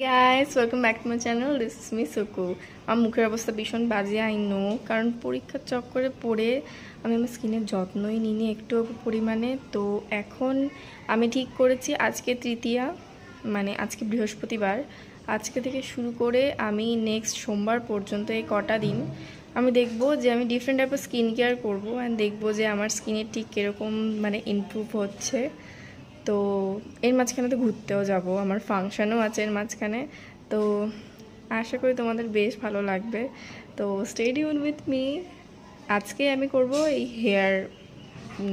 Guys, welcome back to my channel. This is me Suku. আমার মুখের অবস্থা ভীষণ বাজে আই নো, কারণ পরীক্ষার চক্করে পড়ে আমি আমার স্কিনের যত্নই নিইনি একটু পরিমাণে। তো এখন আমি ঠিক করেছি আজকে তৃতীয়া, মানে আজকে বৃহস্পতিবার, আজকে থেকে শুরু করে আমি নেক্সট সোমবার পর্যন্ত এই কটা দিন আমি দেখব যে আমি ডিফারেন্ট টাইপের স্কিন কেয়ার করবো অ্যান্ড দেখবো যে আমার স্কিনের ঠিক কীরকম মানে ইমপ্রুভ হচ্ছে। তো এর মাঝখানে তো ঘুরতেও যাব, আমার ফাংশনও আছে এর মাঝখানে। তো আশা করি তোমাদের বেশ ভালো লাগবে। তো স্টে টিউন উইথ মি। আজকে আমি করব এই হেয়ার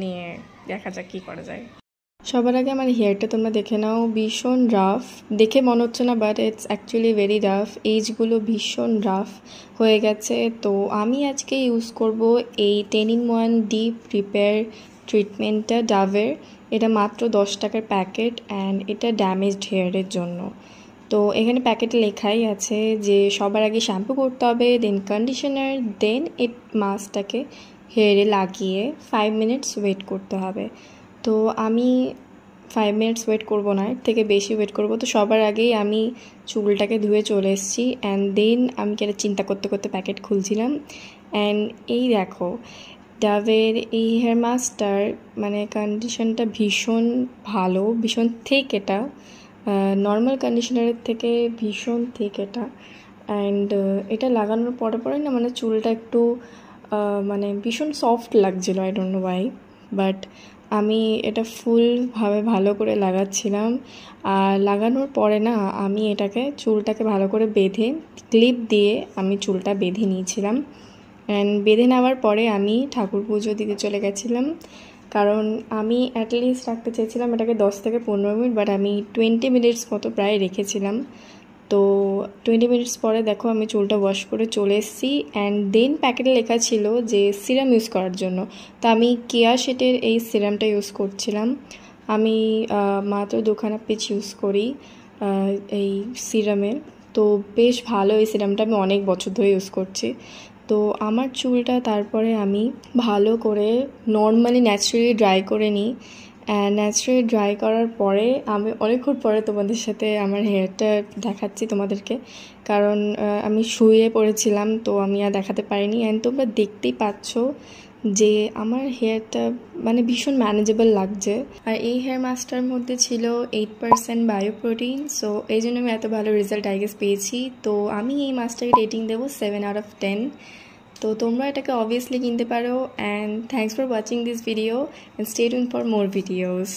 নিয়ে, দেখা যাক কী করা যায়। সবার আগে আমার হেয়ারটা তোমরা দেখে নাও, ভীষণ রাফ, দেখে মনে হচ্ছে না but it's actually very rough. এইজগুলো ভীষণ রাফ হয়ে গেছে। তো আমি আজকে ইউজ করব এই 10-in-1 ডিপ রিপেয়ার ট্রিটমেন্টটা ডাভের। এটা মাত্র 10 টাকার প্যাকেট অ্যান্ড এটা ড্যামেজড হেয়ারের জন্য। তো এখানে প্যাকেটে লেখাই আছে যে সবার আগে শ্যাম্পু করতে হবে, দেন কন্ডিশনার, দেন এই মাস্কটাকে হেয়ারে লাগিয়ে 5 মিনিটস ওয়েট করতে হবে। তো আমি 5 মিনিটস ওয়েট করব না, এর থেকে বেশি ওয়েট করব। তো সবার আগেই আমি চুলটাকে ধুয়ে চলে এসেছি অ্যান্ড দেন আমি এটা চিন্তা করতে করতে প্যাকেট খুলছিলাম অ্যান্ড এই দেখো ডাভের এই হেয়ার মাস্কটার মানে কন্ডিশনটা ভীষণ ভালো, ভীষণ থিক। এটা নর্মাল কন্ডিশনারের থেকে ভীষণ থিক এটা। অ্যান্ড এটা লাগানোর পরে পরে না মানে চুলটা একটু মানে ভীষণ সফট লাগছিলো, I don't know Y. But আমি এটা ফুলভাবে ভালো করে লাগাচ্ছিলাম। আর লাগানোর পরে না আমি এটাকে চুলটাকে ভালো করে বেঁধে ক্লিপ দিয়ে আমি চুলটা বেঁধে নিয়েছিলাম। অ্যান্ড বেঁধে নেওয়ার পরে আমি ঠাকুর পুজো দিতে চলে গেছিলাম, কারণ আমি অ্যাটলিস্ট রাখতে চেয়েছিলাম এটাকে 10 থেকে 15 মিনিট, বাট আমি 20 মিনিটস মতো প্রায় রেখেছিলাম। তো 20 মিনিটস পরে দেখো আমি চুলটা ওয়াশ করে চলে এসেছি অ্যান্ড দেন প্যাকেটে লেখা ছিল যে সিরাম ইউজ করার জন্য। তো আমি কেয়া শেটের এই সিরামটা ইউজ করছিলাম। আমি মাত্র 2খানা পিস ইউজ করি এই সিরামের। তো বেশ ভালো এই সিরামটা, আমি অনেক বছর ধরে ইউজ করছি। তো আমার চুলটা তারপরে আমি ভালো করে নর্মালি ন্যাচারালি ড্রাই করে নিই। ন্যাচারালি ড্রাই করার পরে আমি অনেকক্ষণ পরে তোমাদের সাথে আমার হেয়ারটা দেখাচ্ছি তোমাদেরকে, কারণ আমি শুয়ে পড়েছিলাম তো আমি আর দেখাতে পারিনি। অ্যান্ড তোমরা দেখতেই পাচ্ছ যে আমার হেয়ারটা মানে ভীষণ ম্যানেজেবল লাগছে। আর এই হেয়ার মাস্কটার মধ্যে ছিল 8% বায়োপ্রোটিন, সো এই জন্য আমি এত ভালো রেজাল্ট আই গেস পেয়েছি। তো আমি এই মাস্কটাকে রেটিং দেবো 7/10। তো তোমরা এটাকে অবভিয়াসলি কিনতে পারো। And thanks for watching this video and stay tune for more videos.